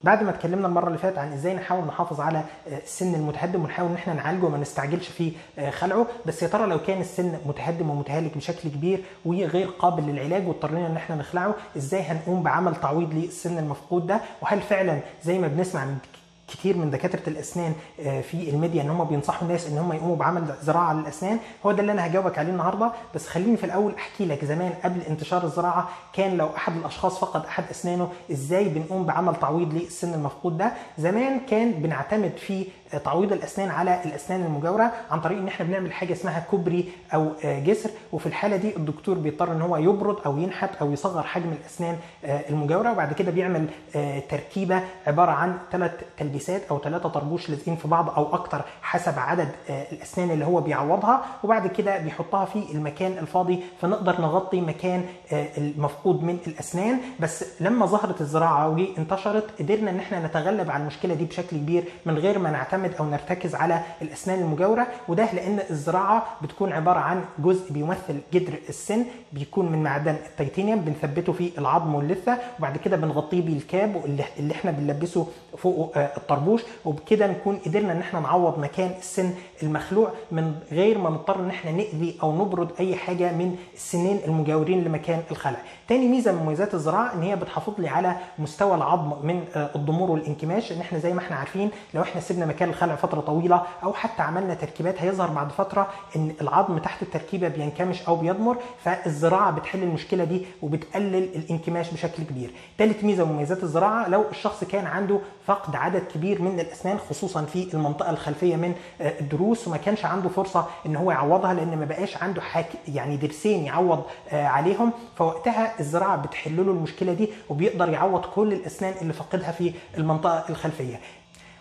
بعد ما اتكلمنا المره اللي فاتت عن ازاي نحاول نحافظ على السن المتهدم ونحاول ان احنا نعالجه وما نستعجلش في خلعه، بس يا ترى لو كان السن متهدم ومتهالك بشكل كبير وغير قابل للعلاج واضطرينا ان احنا نخلعه، ازاي هنقوم بعمل تعويض للسن المفقود ده؟ وهل فعلا زي ما بنسمع من كتير من دكاتره الاسنان في الميديا ان هم بينصحوا الناس ان هم يقوموا بعمل زراعه للاسنان؟ هو ده اللي انا هجاوبك عليه النهارده. بس خليني في الاول احكي لك زمان قبل انتشار الزراعه كان لو احد الاشخاص فقد احد اسنانه ازاي بنقوم بعمل تعويض للسن المفقود ده. زمان كان بنعتمد في تعويض الاسنان على الاسنان المجاوره عن طريق ان احنا بنعمل حاجه اسمها كوبري او جسر، وفي الحاله دي الدكتور بيضطر ان هو يبرد او ينحت او يصغر حجم الاسنان المجاوره، وبعد كده بيعمل تركيبه عباره عن 3 تلبيسات او 3 طربوش لازقين في بعض او اكتر حسب عدد الاسنان اللي هو بيعوضها، وبعد كده بيحطها في المكان الفاضي فنقدر نغطي مكان المفقود من الاسنان. بس لما ظهرت الزراعه وانتشرت قدرنا ان احنا نتغلب على المشكله دي بشكل كبير من غير ما نعتمد او نرتكز على الاسنان المجاوره، وده لان الزراعه بتكون عباره عن جزء بيمثل جدر السن بيكون من معدن التيتانيوم بنثبته في العظم واللثه، وبعد كده بنغطيه بالكاب اللي احنا بنلبسه فوق الطربوش، وبكده نكون قدرنا ان احنا نعوض مكان السن المخلوع من غير ما نضطر ان احنا نأذي او نبرد اي حاجه من السنين المجاورين لمكان الخلع. تاني ميزه من مميزات الزراعه ان هي بتحافظ لي على مستوى العظم من الضمور والانكماش، ان احنا زي ما احنا عارفين لو احنا سيبنا مكان الخلع فتره طويله او حتى عملنا تركيبات هيظهر بعد فتره ان العظم تحت التركيبه بينكمش او بيضمر، فالزراعه بتحل المشكله دي وبتقلل الانكماش بشكل كبير. ثالث ميزه من مميزات الزراعه لو الشخص كان عنده فقد عدد كبير من الاسنان خصوصا في المنطقه الخلفيه من الضروس وما كانش عنده فرصه ان هو يعوضها لان ما بقاش عنده يعني ضرسين يعوض عليهم، فوقتها الزراعه بتحل له المشكله دي وبيقدر يعوض كل الاسنان اللي فقدها في المنطقه الخلفيه.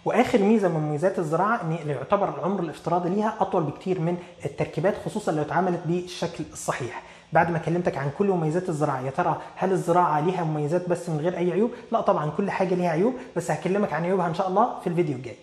واخر ميزه من مميزات الزراعه ان يعتبر العمر الافتراضي ليها اطول بكتير من التركيبات خصوصا لو اتعملت بالشكل الصحيح. بعد ما كلمتك عن كل مميزات الزراعه، يا ترى هل الزراعه ليها مميزات بس من غير اي عيوب؟ لا طبعا كل حاجه ليها عيوب، بس هكلمك عن عيوبها ان شاء الله في الفيديو الجاي.